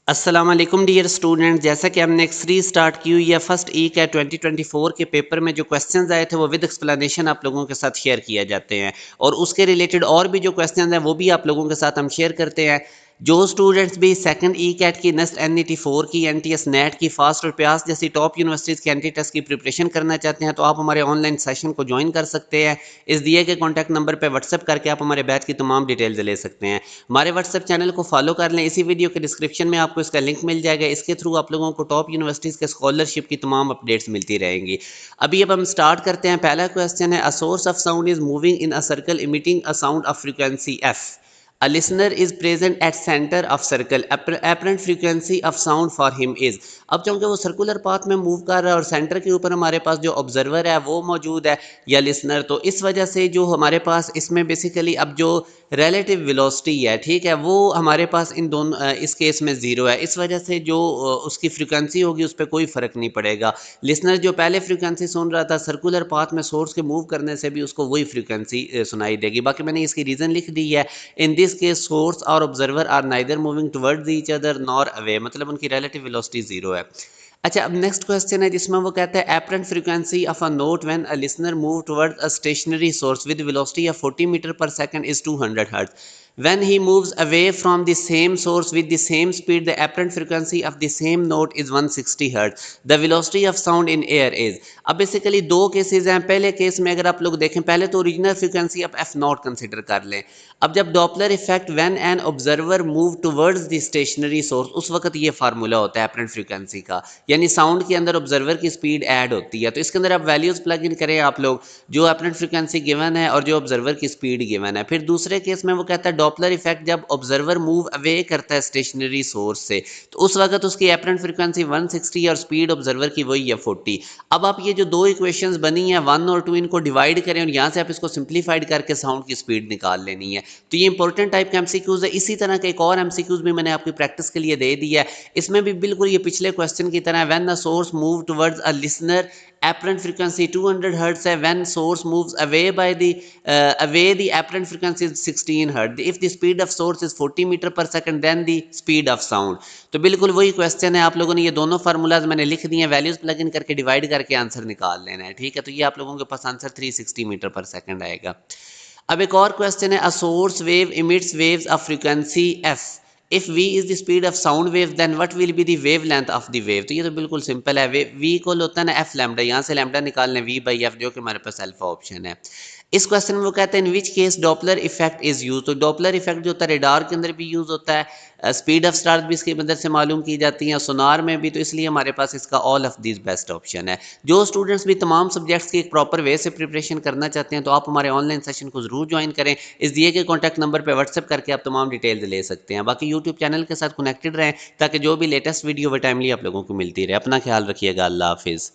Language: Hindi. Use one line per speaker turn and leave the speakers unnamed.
अस्सलाम वालेकुम डियर स्टूडेंट। जैसा कि हमने एक सीरीज स्टार्ट की हुई है फर्स्ट ई के 2024 के पेपर में जो क्वेश्चंस आए थे वो विद एक्सप्लेनेशन आप लोगों के साथ शेयर किए जाते हैं और उसके रिलेटेड और भी जो क्वेश्चंस हैं वो भी आप लोगों के साथ हम शेयर करते हैं। जो स्टूडेंट्स भी सेकंड ई कैट की नेस्ट NET 4 की NTS नेट की फास्ट और प्यास जैसी टॉप यूनिवर्सिटीज़ के एंट्री टेस्ट की प्रिपरेशन करना चाहते हैं तो आप हमारे ऑनलाइन सेशन को ज्वाइन कर सकते हैं। इस दिए गए कॉन्टैक्ट नंबर पर व्हाट्सएप करके आप हमारे बैच की तमाम डिटेल्स ले सकते हैं। हमारे व्हाट्सएप चैनल को फॉलो कर लें। इसी वीडियो के डिस्क्रिप्शन में आपको इसका लिंक मिल जाएगा। इसके थ्रू आप लोगों को टॉप यूनिवर्सिटीज़ के स्कॉलरशिप की तमाम अपडेट्स मिलती रहेंगी। अब हम स्टार्ट करते हैं। पहला क्वेश्चन है, a source of sound is moving in a circle emitting a sound of frequency F. A listener is present at center of circle. Apparent frequency of sound for him is। अब चूंकि वो सर्कुलर पाथ में मूव कर रहा है और सेंटर के ऊपर हमारे पास जो ऑब्जर्वर है वो मौजूद है या लिसनर, तो इस वजह से जो हमारे पास इसमें बेसिकली अब जो रिलेटिव वेलोसिटी है, ठीक है, वो हमारे पास इन दोनों इस केस में ज़ीरो है। इस वजह से जो उसकी फ्रीक्वेंसी होगी उस पर कोई फ़र्क नहीं पड़ेगा। लिसनर जो पहले फ्रीक्वेंसी सुन रहा था सर्कुलर पाथ में सोर्स के मूव करने से भी उसको वही फ्रीक्वेंसी सुनाई देगी। बाकी मैंने इसकी रीज़न लिख दी है। इन दिस केस सोर्स और observer are neither moving towards each other nor away, मतलब उनकी रिलेटिव वेलोसिटी ज़ीरो है। अच्छा, अब नेक्स्ट क्वेश्चन है जिसमें वो कहता है apparent frequency of a note when a listener move towards a stationary source with velocity of 40 metre पर second is 200 hertz. When he moves away from the same source with the same speed, the apparent frequency of the same note is 160 Hz. The velocity of sound in air is। अब बेसिकली दो केसेस हैं। पहले केस में अगर आप लोग देखें, पहले तो ओरिजिनल फ्रीक्वेंसी आप एफ नॉट कंसिडर कर लें। अब जब Doppler effect when an observer move towards the stationary source, उस वक्त ये फार्मूला होता है एपरेंट फ्रीक्वेंसी का, यानी साउंड के अंदर ऑब्जर्वर की स्पीड ऐड होती है। तो इसके अंदर आप वैल्यूज प्लग इन करें आप लोग, जो एपरेंट फ्रीक्वेंसी गिवन है और जो ऑब्जर्वर की स्पीड गिवन है। फिर दूसरे केस में वो कहता है डॉपलर इफेक्ट जब ऑब्जर्वर मूव अवे करता है स्टेशनरी सोर्स से, तो उस वक्त उसकी एपरेंट फ्रीक्वेंसी 160 और स्पीड ऑब्जर्वर की वही है 40। अब आप ये जो दो इक्वेशंस बनी है 1 और 2, इनको डिवाइड करें और यहाँ से आप इसको सिंप्लीफाइड करके साउंड की स्पीड निकाल लेनी है। तो ये इंपॉर्टेंट टाइप का एमसीक्यूज है। इसी तरह का एक और एमसीक्यूज भी मैंने आपकी प्रैक्टिस के लिए दे दिया है। इसमें भी बिल्कुल ये पिछले क्वेश्चन की तरह, when the source move towards a listener apparent frequency 200 hertz है, when source moves away by the apparent frequency is 16 hertz, if the speed of source is 40 meter per second then the speed of sound। तो बिल्कुल वही क्वेश्चन है। आप लोगों ने ये दोनों फार्मूलाज मैंने लिख दिए हैं, वैल्यूज प्लग इन करके डिवाइड करके आंसर निकाल लेना है, ठीक है। तो ये आप लोगों के पास आंसर 360 मीटर पर सेकंड आएगा। अब एक और क्वेश्चन है, a source wave emits waves of frequency F. If v is the speed of sound wave then what will be the wavelength of the wave. तो ये तो बिल्कुल सिंपल है। v इक्वल होता है ना एफ लैम्डा, यहाँ से लैम्डा निकाल लें v बाई एफ, जो कि हमारे पास अल्फा ऑप्शन है। इस क्वेश्चन में वो कहते हैं in which case Doppler effect is use. तो डॉपलर इफेक्ट जो होता है रेडार के अंदर भी यूज होता है, स्पीड ऑफ स्टार्स भी इसकी मदद से मालूम की जाती है, सोनार में भी। तो इसलिए हमारे पास इसका all of this best option है। जो स्टूडेंट्स भी तमाम सब्जेक्ट्स की एक प्रॉपर वे से प्रिपरेशन करना चाहते हैं तो आप हमारे ऑनलाइन सेशन को जरूर ज्वाइन करें। इस दिए गए कॉन्टैक्ट नंबर पर व्हाट्सएप करके आप तमाम डिटेल्स ले सकते हैं। बाकी यूट्यूब चैनल के साथ कनेक्टेड रहें ताकि जो भी लेटेस्ट वीडियो वो टाइमली आप लोगों को मिलती रहे। अपना ख्याल रखिएगा। अल्लाह हाफिज़।